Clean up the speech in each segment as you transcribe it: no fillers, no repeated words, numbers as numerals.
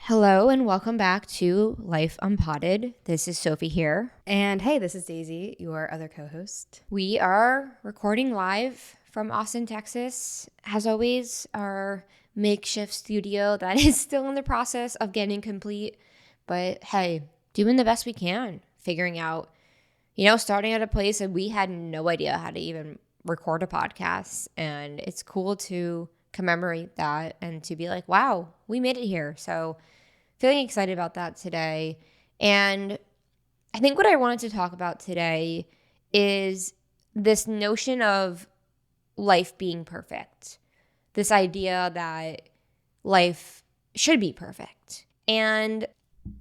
Hello and welcome back to Life Unpotted. This is Sophie here. And hey, this is Daisy, your other co-host. We are recording live from Austin, Texas. As always, our makeshift studio that is still in the process of getting complete. But hey, doing the best we can, figuring out, starting at a place that we had no idea how to even record a podcast. And it's cool to commemorate that and to be like, wow, we made it here. So feeling excited about that today. And I think what I wanted to talk about today is this notion of life being perfect. This idea that life should be perfect. And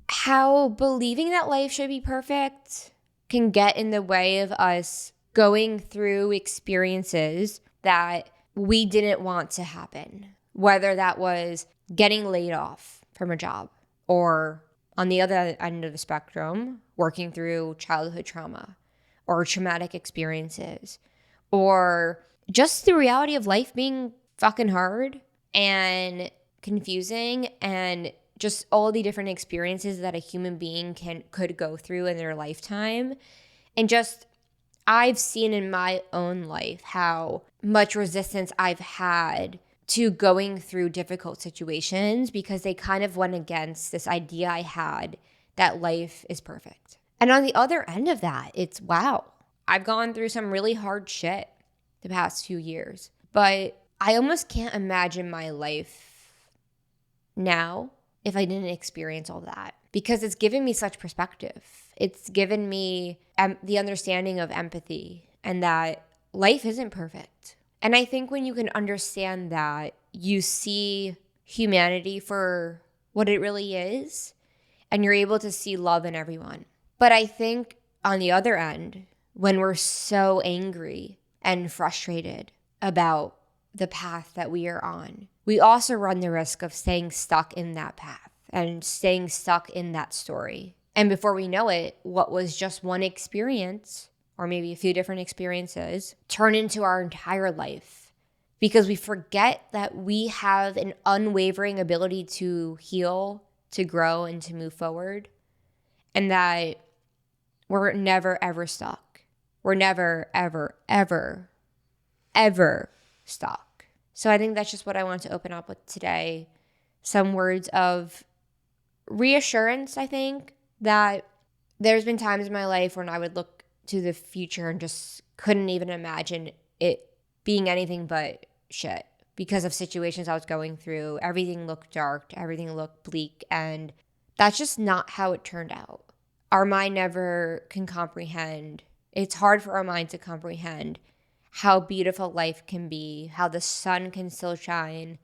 how believing that life should be perfect can get in the way of us going through experiences that we didn't want to happen. Whether that was getting laid off from a job, or on the other end of the spectrum, working through childhood trauma or traumatic experiences, or just the reality of life being fucking hard and confusing, and just all the different experiences that a human being could go through in their lifetime. And just I've seen in my own life how much resistance I've had to going through difficult situations because they kind of went against this idea I had that life is perfect. And on the other end of that, it's wow, I've gone through some really hard shit the past few years, but I almost can't imagine my life now if I didn't experience all that, because it's given me such perspective. It's given me the understanding of empathy and that life isn't perfect. And I think when you can understand that, you see humanity for what it really is, and you're able to see love in everyone. But I think on the other end, when we're so angry and frustrated about the path that we are on, we also run the risk of staying stuck in that path and staying stuck in that story. And before we know it, what was just one experience, or maybe a few different experiences, turn into our entire life, because we forget that we have an unwavering ability to heal, to grow, and to move forward, and that we're never, ever stuck. We're never, ever, ever, ever stuck. So I think that's just what I want to open up with today. Some words of reassurance, I think, that there's been times in my life when I would look to the future and just couldn't even imagine it being anything but shit because of situations I was going through. Everything looked dark, everything looked bleak, and that's just not how it turned out. Our mind never can comprehend. It's hard for our mind to comprehend how beautiful life can be, how the sun can still shine,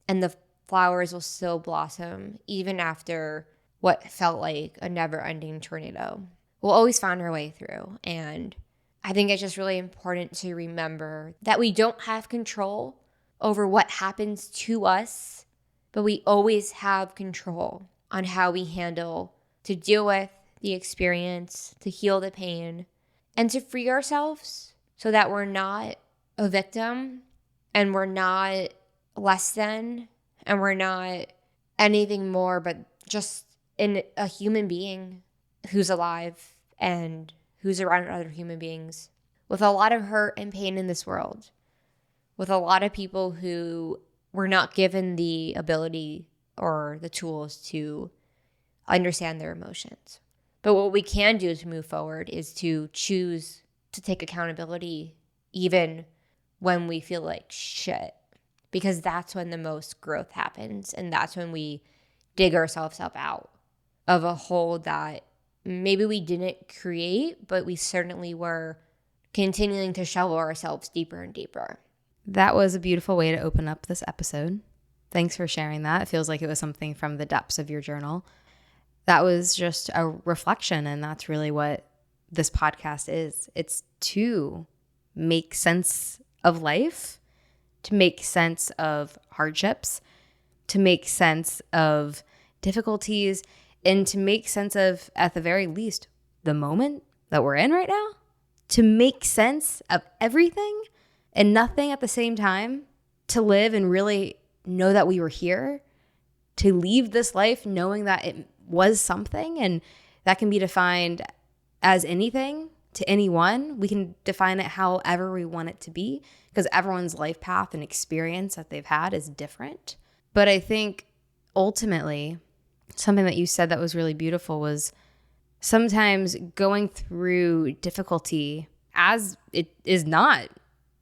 and the flowers will still blossom even after what felt like a never-ending tornado. We'll always find our way through. And I think it's just really important to remember that we don't have control over what happens to us, but we always have control on how we handle, to deal with the experience, to heal the pain, and to free ourselves so that we're not a victim, and we're not less than, and we're not anything more but just a human being who's alive and who's around other human beings with a lot of hurt and pain in this world, with a lot of people who were not given the ability or the tools to understand their emotions. But what we can do to move forward is to choose to take accountability even when we feel like shit, because that's when the most growth happens, and that's when we dig ourselves up out of a hole that maybe we didn't create, but we certainly were continuing to shovel ourselves deeper and deeper. That was a beautiful way to open up this episode. Thanks for sharing that. It feels like it was something from the depths of your journal. That was just a reflection, and that's really what this podcast is. It's to make sense of life, to make sense of hardships, to make sense of difficulties, and to make sense of, at the very least, the moment that we're in right now, to make sense of everything and nothing at the same time, to live and really know that we were here, to leave this life knowing that it was something, and that can be defined as anything to anyone. We can define it however we want it to be because everyone's life path and experience that they've had is different. But I think ultimately, something that you said that was really beautiful was sometimes going through difficulty, as it is not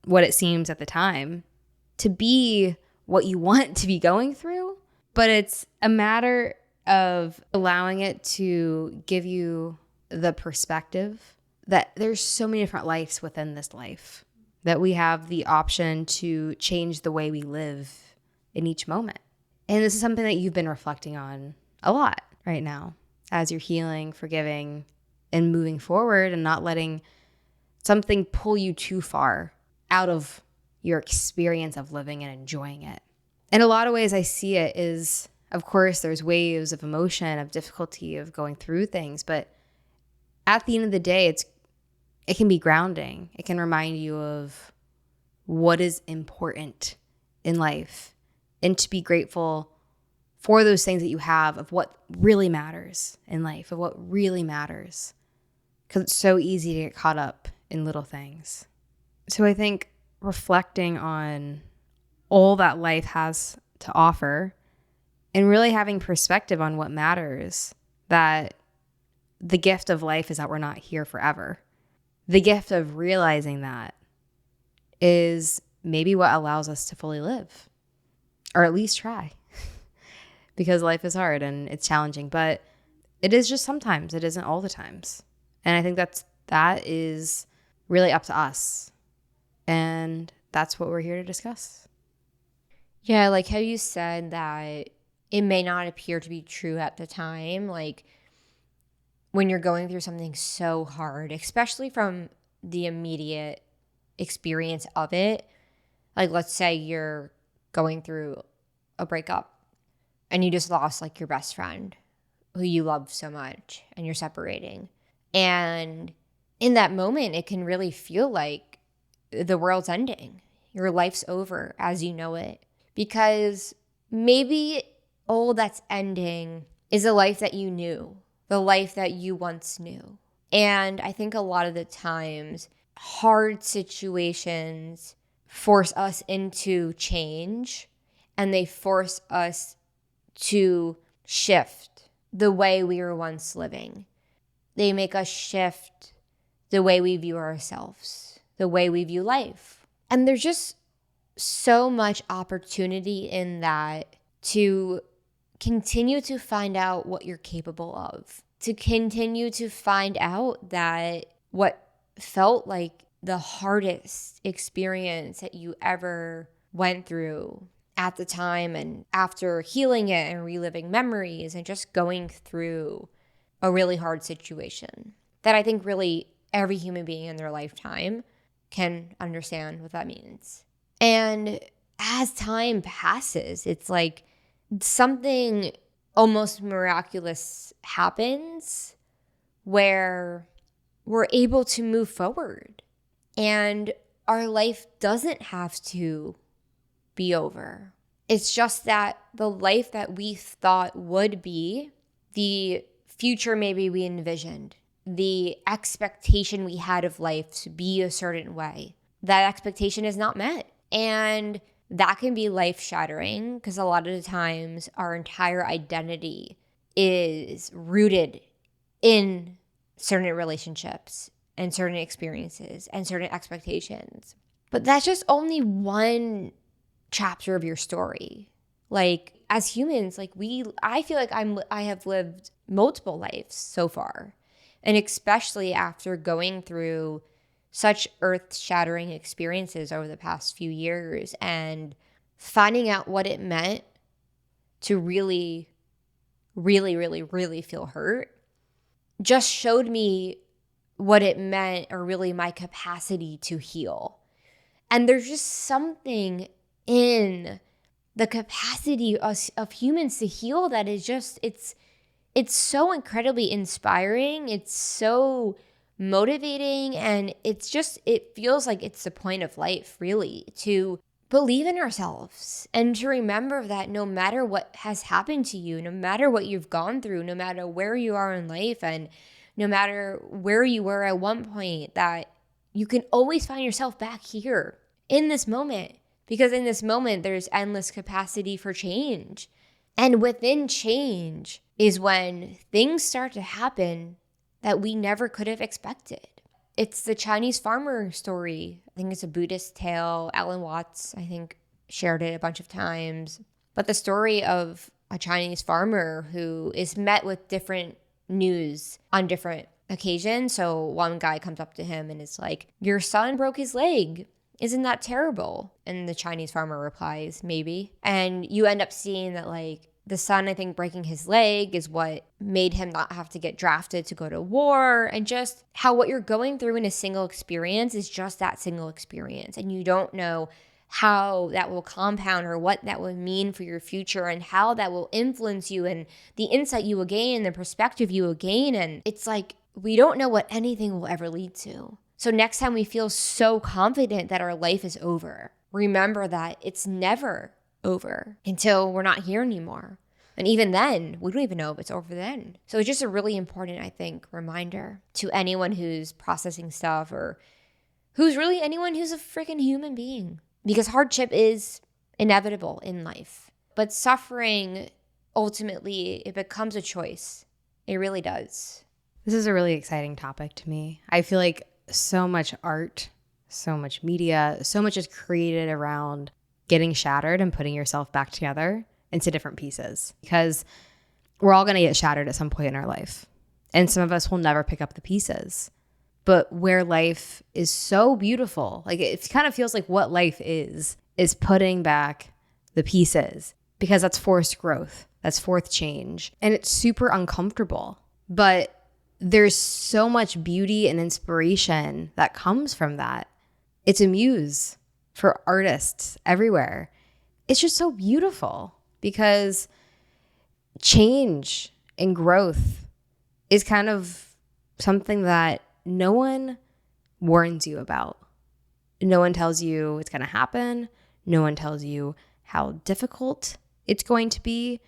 what it seems at the time, to be what you want to be going through, but it's a matter of allowing it to give you the perspective that there's so many different lives within this life, that we have the option to change the way we live in each moment. And this is something that you've been reflecting on a lot right now as you're healing, forgiving, and moving forward, and not letting something pull you too far out of your experience of living and enjoying it. In a lot of ways, I see it is, of course, there's waves of emotion, of difficulty, of going through things, but at the end of the day, it can be grounding. It can remind you of what is important in life and to be grateful for those things that you have, of what really matters in life, of what really matters. Because it's so easy to get caught up in little things. So I think reflecting on all that life has to offer and really having perspective on what matters, that the gift of life is that we're not here forever. The gift of realizing that is maybe what allows us to fully live, or at least try, because life is hard and it's challenging, but it is just sometimes. It isn't all the times. And I think that is really up to us. And that's what we're here to discuss. Yeah, like how you said that it may not appear to be true at the time. Like when you're going through something so hard, especially from the immediate experience of it. Like let's say you're going through a breakup and you just lost like your best friend who you love so much and you're separating. And in that moment, it can really feel like the world's ending. Your life's over as you know it. Because maybe all that's ending is a life that you knew, the life that you once knew. And I think a lot of the times, hard situations force us into change, and they force us to shift the way we were once living. They make us shift the way we view ourselves, the way we view life. And there's just so much opportunity in that to continue to find out what you're capable of, to continue to find out that what felt like the hardest experience that you ever went through at the time, and after healing it and reliving memories and just going through a really hard situation, that I think really every human being in their lifetime can understand what that means. And as time passes, it's like something almost miraculous happens where we're able to move forward and our life doesn't have to be over. It's just that the life that we thought would be, the future maybe we envisioned, the expectation we had of life to be a certain way, that expectation is not met. And that can be life shattering because a lot of the times our entire identity is rooted in certain relationships and certain experiences and certain expectations. But that's just only one chapter of your story. Like as humans, like I feel like I have lived multiple lives so far. And especially after going through such earth-shattering experiences over the past few years and finding out what it meant to really, really, really, really feel hurt just showed me what it meant, or really my capacity to heal. And there's just something in the capacity of humans to heal that is just, it's so incredibly inspiring. It's so motivating, and it feels like it's the point of life, really, to believe in ourselves and to remember that no matter what has happened to you, no matter what you've gone through, no matter where you are in life, and no matter where you were at one point, that you can always find yourself back here in this moment, because in this moment, there's endless capacity for change. And within change is when things start to happen that we never could have expected. It's the Chinese farmer story. I think it's a Buddhist tale. Alan Watts, I think, shared it a bunch of times. But the story of a Chinese farmer who is met with different news on different occasions. So one guy comes up to him and is like, "Your son broke his leg. Isn't that terrible?" And the Chinese farmer replies, "Maybe." And you end up seeing that, like, the son, I think, breaking his leg is what made him not have to get drafted to go to war, and just how what you're going through in a single experience is just that single experience. And you don't know how that will compound or what that will mean for your future and how that will influence you and the insight you will gain, the perspective you will gain. And it's like, we don't know what anything will ever lead to. So next time we feel so confident that our life is over, remember that it's never over until we're not here anymore. And even then, we don't even know if it's over then. So it's just a really important, I think, reminder to anyone who's processing stuff, or who's really anyone who's a freaking human being. Because hardship is inevitable in life. But suffering, ultimately, it becomes a choice. It really does. This is a really exciting topic to me. I feel like so much art, so much media, so much is created around getting shattered and putting yourself back together into different pieces, because we're all going to get shattered at some point in our life. And some of us will never pick up the pieces. But where life is so beautiful, like it kind of feels like what life is putting back the pieces, because that's forced growth, that's forced change. And it's super uncomfortable. But there's so much beauty and inspiration that comes from that. It's a muse for artists everywhere. It's just so beautiful, because change and growth is kind of something that no one warns you about. No one tells you it's going to happen. No one tells you how difficult it's going to be.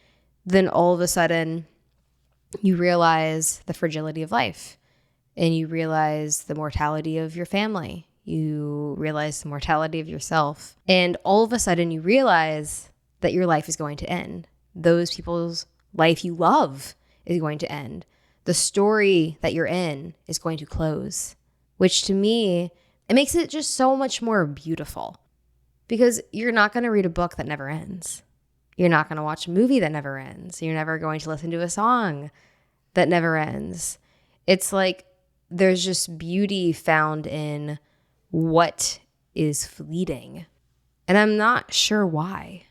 Then all of a sudden, you realize the fragility of life, and you realize the mortality of your family. You realize the mortality of yourself. And all of a sudden you realize that your life is going to end. Those people's life you love is going to end. The story that you're in is going to close, which to me, it makes it just so much more beautiful, because you're not going to read a book that never ends. You're not going to watch a movie that never ends. You're never going to listen to a song that never ends. It's like there's just beauty found in what is fleeting. And I'm not sure why.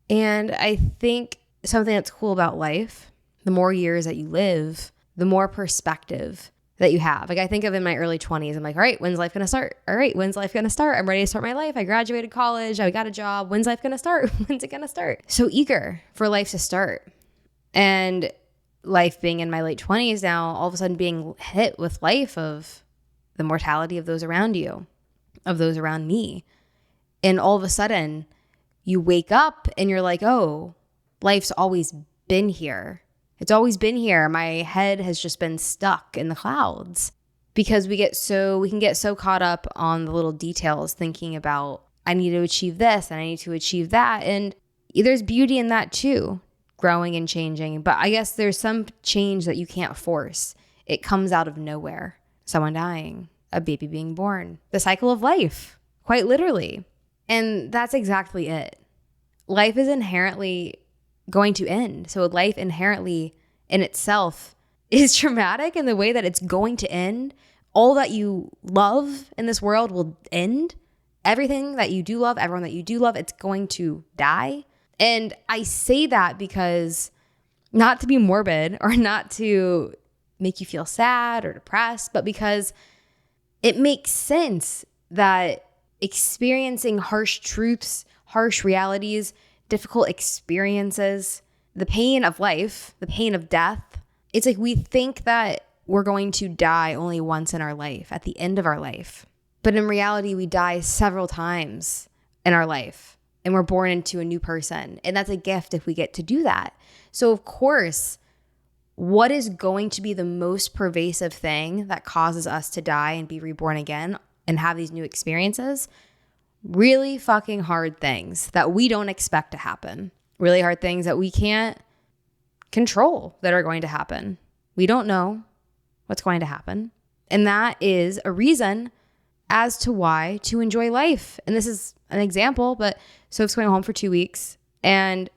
And I think something that's cool about life, the more years that you live, the more perspective that you have. Like I think of in my early 20s, I'm like, all right, when's life going to start? All right, when's life going to start? I'm ready to start my life. I graduated college. I got a job. When's life going to start? When's it going to start? So eager for life to start. And life being in my late 20s now, all of a sudden being hit with life of the mortality of those around you, of those around me. And all of a sudden you wake up and you're like, oh, life's always been here. It's always been here. My head has just been stuck in the clouds, because we can get so caught up on the little details, thinking about, I need to achieve this and I need to achieve that. And there's beauty in that too, growing and changing. But I guess there's some change that you can't force. It comes out of nowhere. Someone dying, a baby being born, the cycle of life, quite literally. And that's exactly it. Life is inherently going to end. So life inherently in itself is traumatic in the way that it's going to end. All that you love in this world will end. Everything that you do love, everyone that you do love, it's going to die. And I say that because, not to be morbid or not to make you feel sad or depressed, but because it makes sense that experiencing harsh truths, harsh realities, difficult experiences, the pain of life, the pain of death, it's like we think that we're going to die only once in our life, at the end of our life. But in reality, we die several times in our life. and we're born into a new person. And that's a gift if we get to do that. So of course, what is going to be the most pervasive thing that causes us to die and be reborn again and have these new experiences? Really fucking hard things that we don't expect to happen. Really hard things that we can't control that are going to happen. We don't know what's going to happen. And that is a reason as to why to enjoy life. And this is an example, but Soph's going home for 2 weeks. And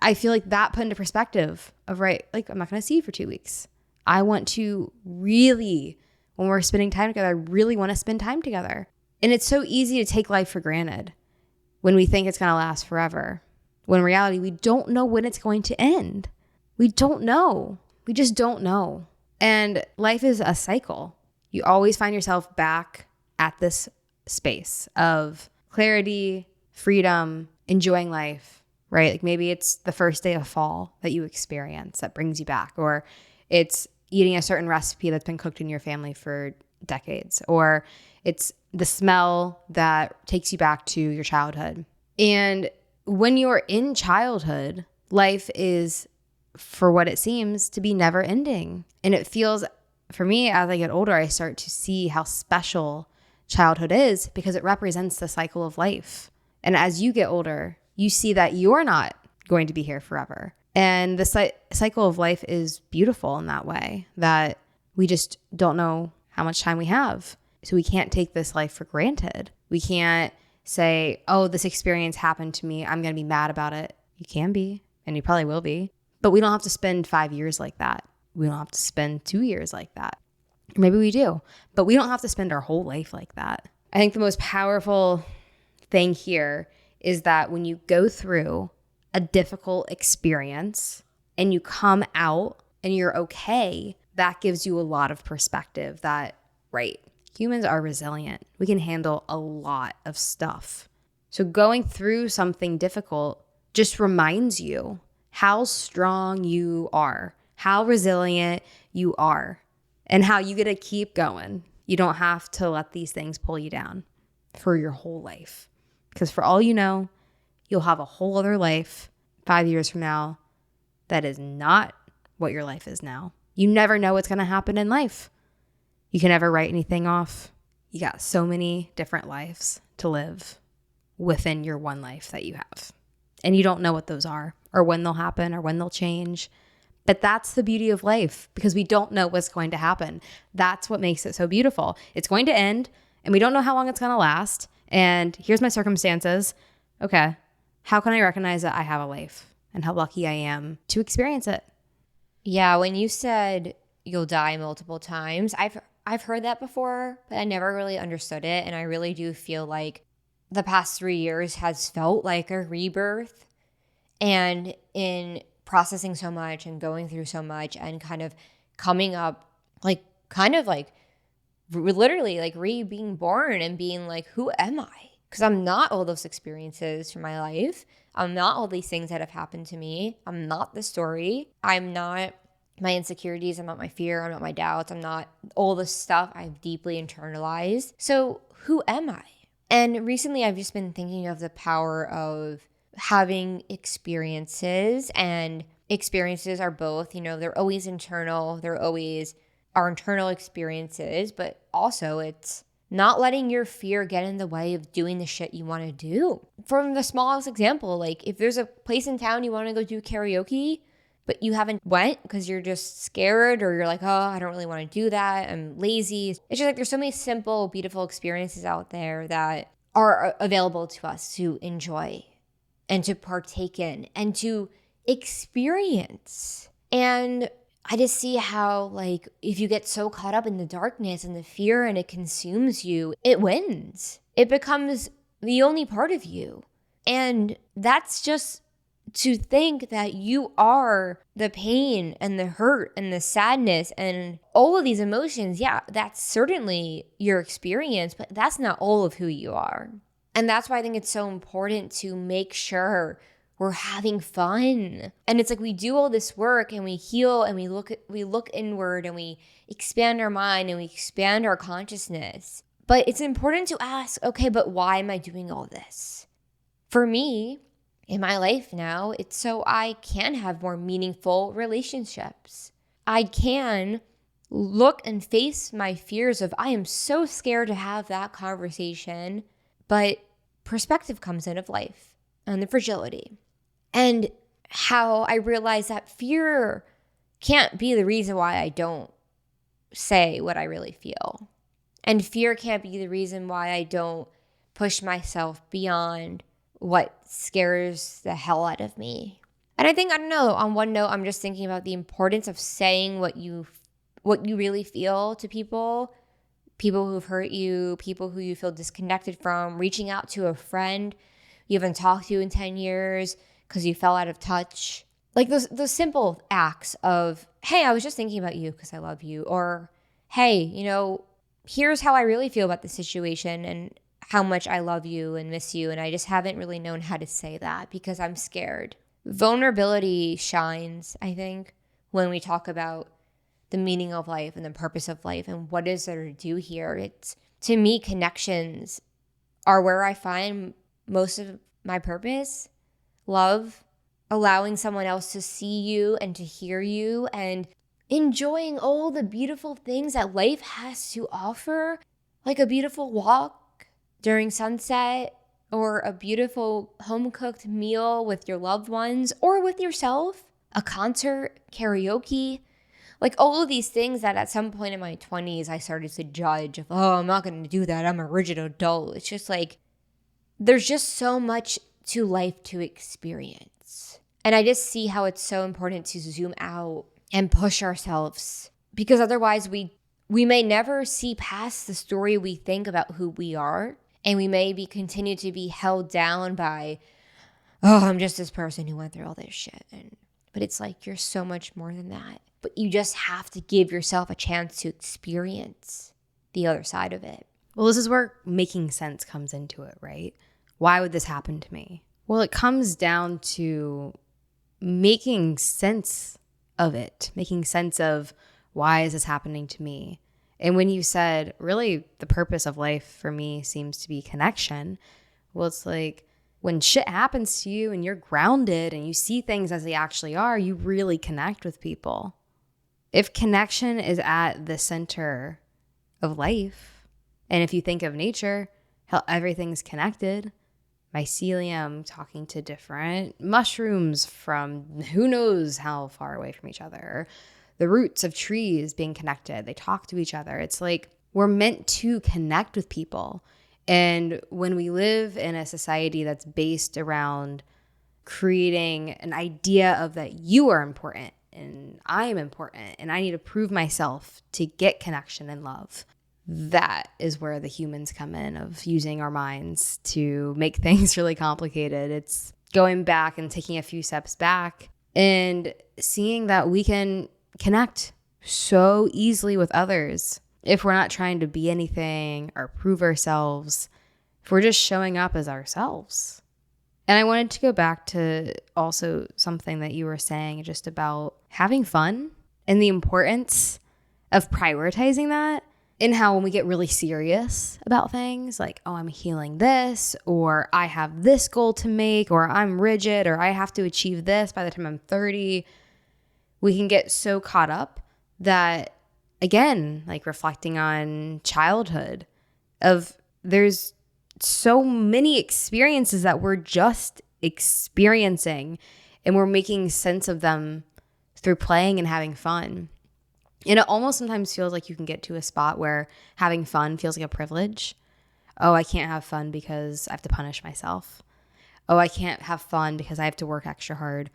I feel like that put into perspective of, right, like I'm not going to see you for 2 weeks. I want to really, when we're spending time together, I really want to spend time together. And it's so easy to take life for granted when we think it's going to last forever. When in reality, we don't know when it's going to end. We don't know. We just don't know. And life is a cycle. You always find yourself back at this space of clarity, freedom, enjoying life, right? Like maybe it's the first day of fall that you experience that brings you back, or it's eating a certain recipe that's been cooked in your family for decades, or it's the smell that takes you back to your childhood. And when you're in childhood, life is, for what it seems, to be never ending. And it feels, for me, as I get older, I start to see how special childhood is because it represents the cycle of life. And as you get older, you see that you're not going to be here forever. And the cycle of life is beautiful in that way, that we just don't know how much time we have. So we can't take this life for granted. We can't say, oh, this experience happened to me, I'm going to be mad about it. You can be, and you probably will be. But we don't have to spend 5 years like that. We don't have to spend 2 years like that. Maybe we do, but we don't have to spend our whole life like that. I think the most powerful thing here is that when you go through a difficult experience and you come out and you're okay, that gives you a lot of perspective that, right, humans are resilient. We can handle a lot of stuff. So going through something difficult just reminds you how strong you are, how resilient you are, and how you get to keep going. You don't have to let these things pull you down for your whole life. Because for all you know, you'll have a whole other life 5 years from now that is not what your life is now. You never know what's going to happen in life. You can never write anything off. You got so many different lives to live within your one life that you have. And you don't know what those are, or when they'll happen, or when they'll change. But that's the beauty of life, because we don't know what's going to happen. That's what makes it so beautiful. It's going to end, and we don't know how long it's going to last. And here's my circumstances. Okay, how can I recognize that I have a life and how lucky I am to experience it? Yeah, when you said you'll die multiple times, I've heard that before, but I never really understood it. And I really do feel like the past 3 years has felt like a rebirth. And in processing so much and going through so much and kind of coming up, like, kind of like literally like being born and being like, who am I? Because I'm not all those experiences from my life. I'm not all these things that have happened to me. I'm not the story. I'm not my insecurities. I'm not my fear. I'm not my doubts. I'm not all the stuff I've deeply internalized. So who am I? And recently I've just been thinking of the power of having experiences, and experiences are both, they're always internal. They're always our internal experiences, but also it's not letting your fear get in the way of doing the shit you want to do. From the smallest example, like if there's a place in town you want to go do karaoke, but you haven't went because you're just scared, or you're like, oh, I don't really want to do that, I'm lazy. It's just like there's so many simple, beautiful experiences out there that are available to us to enjoy and to partake in and to experience. And I just see how, like, if you get so caught up in the darkness and the fear and it consumes you, it wins. It becomes the only part of you. And that's just to think that you are the pain and the hurt and the sadness and all of these emotions. Yeah, that's certainly your experience, but that's not all of who you are. And that's why I think it's so important to make sure we're having fun. And it's like we do all this work and we heal and we look inward and we expand our mind and we expand our consciousness. But it's important to ask, okay, but why am I doing all this? For me, in my life now, it's so I can have more meaningful relationships. I can look and face my fears of I am so scared to have that conversation, but perspective comes in of life and the fragility. And how I realize that fear can't be the reason why I don't say what I really feel. And fear can't be the reason why I don't push myself beyond what scares the hell out of me. And I think, I don't know, on one note, I'm just thinking about the importance of saying what you really feel to people who've hurt you, people who you feel disconnected from, reaching out to a friend you haven't talked to in 10 years because you fell out of touch. Like those simple acts of, hey, I was just thinking about you because I love you. Or, hey, here's how I really feel about the situation and how much I love you and miss you. And I just haven't really known how to say that because I'm scared. Vulnerability shines, I think, when we talk about the meaning of life and the purpose of life and what is there to do here. It's, to me, connections are where I find most of my purpose. Love, allowing someone else to see you and to hear you, and enjoying all the beautiful things that life has to offer, like a beautiful walk during sunset, or a beautiful home-cooked meal with your loved ones or with yourself, a concert, karaoke, like all of these things that at some point in my 20s I started to judge of, oh, I'm not going to do that, I'm a rigid adult. It's just like, there's just so much to life to experience. And I just see how it's so important to zoom out and push ourselves, because otherwise we may never see past the story we think about who we are, and we may continue to be held down by, oh, I'm just this person who went through all this shit. But it's like, you're so much more than that. But you just have to give yourself a chance to experience the other side of it. Well, this is where making sense comes into it, right? Why would this happen to me? Well, it comes down to making sense of it, making sense of, why is this happening to me? And when you said, really, the purpose of life for me seems to be connection, well, it's like, when shit happens to you and you're grounded and you see things as they actually are, you really connect with people. If connection is at the center of life, and if you think of nature, how everything's connected, mycelium talking to different mushrooms from who knows how far away from each other, the roots of trees being connected, they talk to each other. It's like, we're meant to connect with people. And when we live in a society that's based around creating an idea of that you are important and I am important and I need to prove myself to get connection and love, that is where the humans come in, of using our minds to make things really complicated. It's going back and taking a few steps back and seeing that we can connect so easily with others if we're not trying to be anything or prove ourselves, if we're just showing up as ourselves. And I wanted to go back to also something that you were saying just about having fun and the importance of prioritizing that, and how when we get really serious about things like, oh, I'm healing this, or I have this goal to make, or I'm rigid, or I have to achieve this by the time I'm 30, we can get so caught up that, again, like reflecting on childhood, of there's so many experiences that we're just experiencing and we're making sense of them through playing and having fun. And it almost sometimes feels like you can get to a spot where having fun feels like a privilege. Oh, I can't have fun because I have to punish myself. Oh, I can't have fun because I have to work extra hard.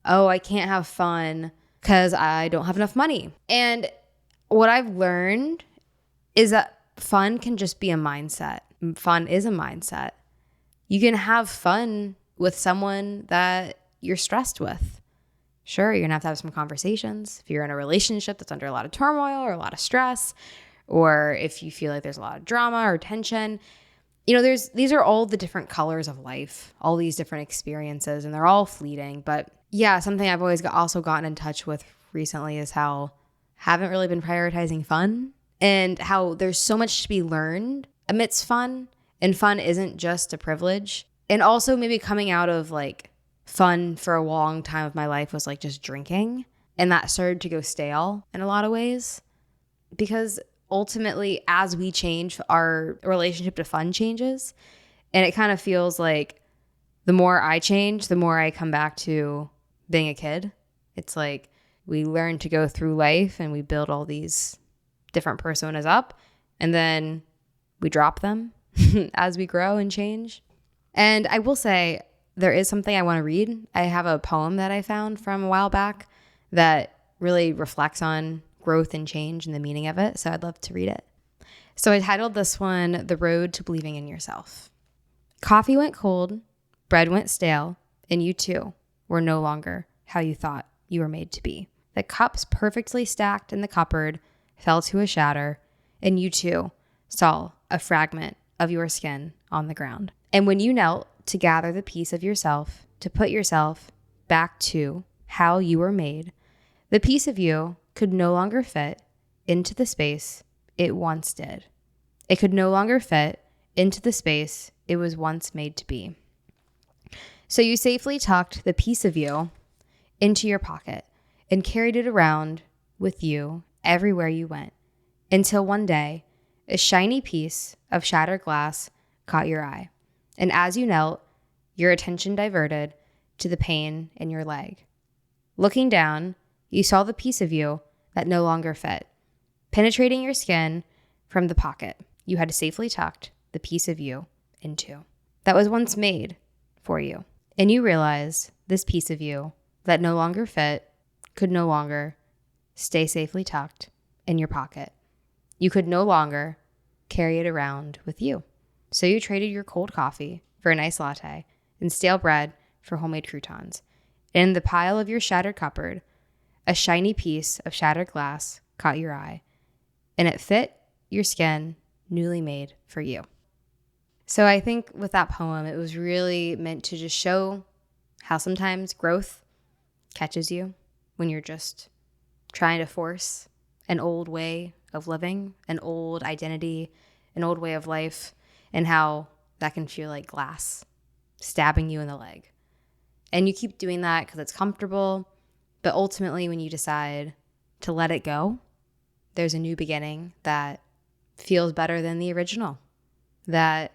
Oh, I can't have fun because I don't have enough money. And what I've learned is that fun can just be a mindset. Fun is a mindset. You can have fun with someone that you're stressed with. Sure, you're going to have some conversations. If you're in a relationship that's under a lot of turmoil or a lot of stress, or if you feel like there's a lot of drama or tension, these are all the different colors of life, all these different experiences, and they're all fleeting. But yeah, something I've always also gotten in touch with recently is how I haven't really been prioritizing fun, and how there's so much to be learned amidst fun. And fun isn't just a privilege. And also maybe coming out of like fun for a long time of my life was like just drinking. And that started to go stale in a lot of ways because ultimately, as we change, our relationship to fun changes. And it kind of feels like the more I change, the more I come back to being a kid. It's like we learn to go through life and we build all these different personas up, and then we drop them as we grow and change. And I will say, there is something I want to read. I have a poem that I found from a while back that really reflects on growth and change and the meaning of it. So I'd love to read it. So I titled this one, The Road to Believing in Yourself. Coffee went cold, bread went stale, and you too were no longer how you thought you were made to be. The cups perfectly stacked in the cupboard fell to a shatter, and you too saw a fragment of your skin on the ground. And when you knelt to gather the piece of yourself, to put yourself back to how you were made, the piece of you could no longer fit into the space it once did. It could no longer fit into the space it was once made to be. So you safely tucked the piece of you into your pocket and carried it around with you everywhere you went, until one day, a shiny piece of shattered glass caught your eye. And as you knelt, your attention diverted to the pain in your leg. Looking down, you saw the piece of you that no longer fit, penetrating your skin from the pocket you had safely tucked the piece of you into, that was once made for you. And you realized this piece of you that no longer fit could no longer stay safely tucked in your pocket. You could no longer carry it around with you. So you traded your cold coffee for a nice latte and stale bread for homemade croutons. And in the pile of your shattered cupboard, a shiny piece of shattered glass caught your eye, and it fit your skin, newly made for you. So I think with that poem, it was really meant to just show how sometimes growth catches you when you're just trying to force an old way of living, an old identity, an old way of life, and how that can feel like glass stabbing you in the leg. And you keep doing that because it's comfortable, but ultimately when you decide to let it go, there's a new beginning that feels better than the original, that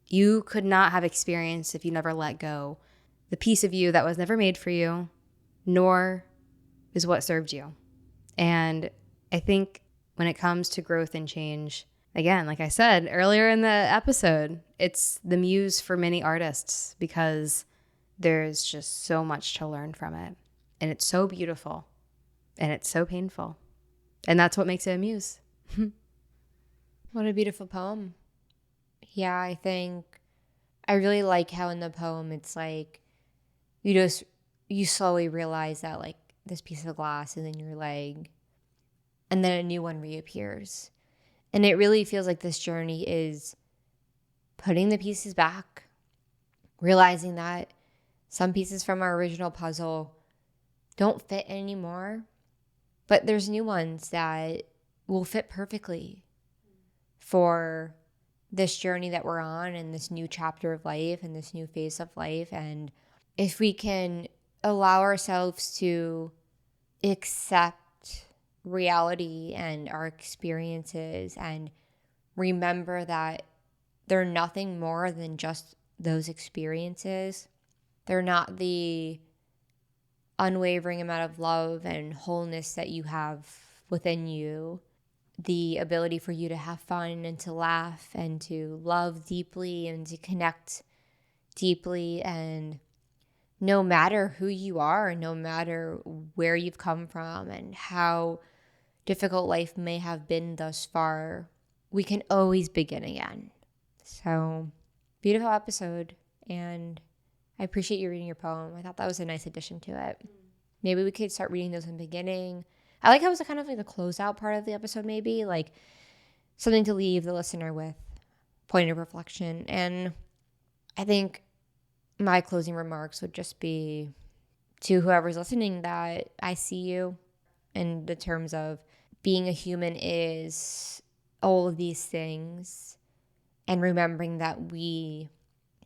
you could not have experienced if you never let go the piece of you that was never made for you, nor is what served you. And I think when it comes to growth and change, again, like I said earlier in the episode, it's the muse for many artists because there's just so much to learn from it. And it's so beautiful and it's so painful. And that's what makes it a muse. What a beautiful poem. Yeah, I think I really like how in the poem it's like you slowly realize that like this piece of glass is in your leg and then a new one reappears. And it really feels like this journey is putting the pieces back, realizing that some pieces from our original puzzle don't fit anymore, but there's new ones that will fit perfectly for this journey that we're on and this new chapter of life and this new phase of life. And if we can allow ourselves to accept reality and our experiences and remember that they're nothing more than just those experiences, they're not the unwavering amount of love and wholeness that you have within you, the ability for you to have fun and to laugh and to love deeply and to connect deeply. And no matter who you are, no matter where you've come from and how difficult life may have been thus far, we can always begin again. So, beautiful episode. And I appreciate you reading your poem. I thought that was a nice addition to it. Maybe we could start reading those in the beginning. I like how it was kind of like the closeout part of the episode, maybe like something to leave the listener with, point of reflection. And I think my closing remarks would just be to whoever's listening that I see you in the terms of being a human is all of these things, and remembering that we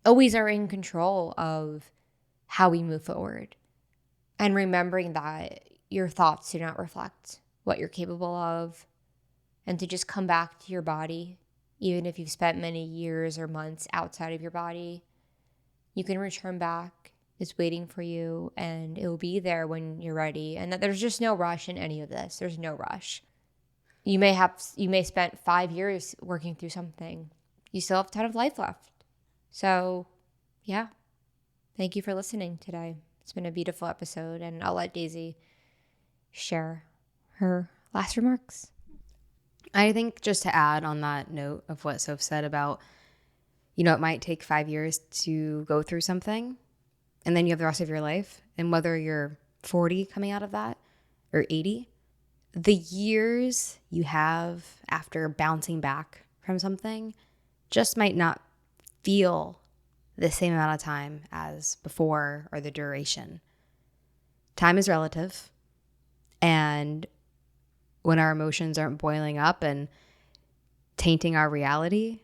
always are in control of how we move forward. And remembering that your thoughts do not reflect what you're capable of, and to just come back to your body, even if you've spent many years or months outside of your body, you can return back. It's waiting for you, and it will be there when you're ready. And that there's just no rush in any of this. There's no rush. You may spend 5 years working through something. You still have a ton of life left. So, yeah. Thank you for listening today. It's been a beautiful episode, and I'll let Daisy share her last remarks. I think just to add on that note of what Soph said about, it might take 5 years to go through something, and then you have the rest of your life. And whether you're 40 coming out of that or 80, the years you have after bouncing back from something just might not feel the same amount of time as before, or the duration. Time is relative. And when our emotions aren't boiling up and tainting our reality,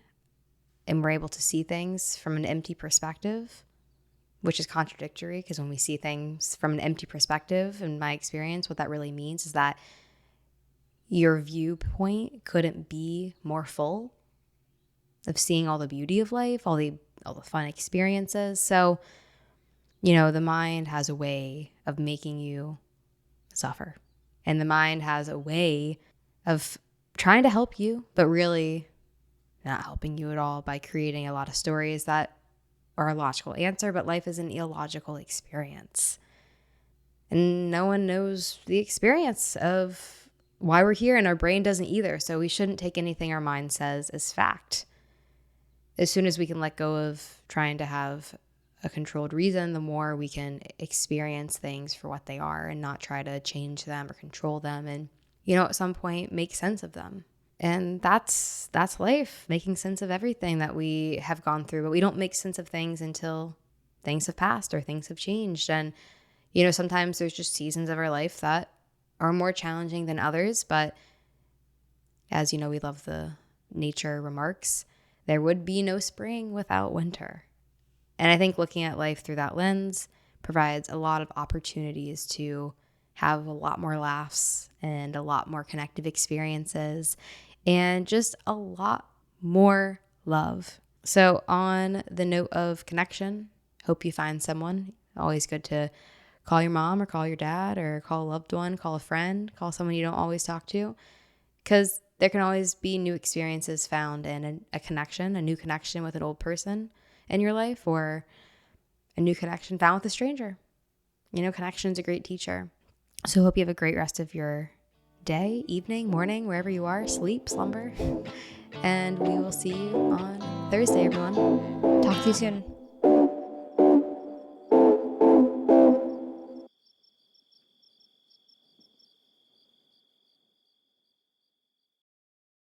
and we're able to see things from an empty perspective, which is contradictory, because when we see things from an empty perspective, in my experience, what that really means is that your viewpoint couldn't be more full of seeing all the beauty of life, all the fun experiences. So, the mind has a way of making you suffer. And the mind has a way of trying to help you, but really not helping you at all, by creating a lot of stories that are a logical answer, but life is an illogical experience. And no one knows the experience of why we're here, and our brain doesn't either. So we shouldn't take anything our mind says as fact. As soon as we can let go of trying to have a controlled reason, the more we can experience things for what they are and not try to change them or control them, and, at some point make sense of them. And that's life, making sense of everything that we have gone through. But we don't make sense of things until things have passed or things have changed. And, sometimes there's just seasons of our life that are more challenging than others. But as we love the nature remarks, there would be no spring without winter. And I think looking at life through that lens provides a lot of opportunities to have a lot more laughs and a lot more connective experiences and just a lot more love. So on the note of connection, hope you find someone. Always good to call your mom or call your dad or call a loved one, call a friend, call someone you don't always talk to, because there can always be new experiences found in a connection, a new connection with an old person in your life, or a new connection found with a stranger. Connection's a great teacher. So hope you have a great rest of your day, evening, morning, wherever you are, sleep, slumber. And we will see you on Thursday, everyone. Talk to you soon.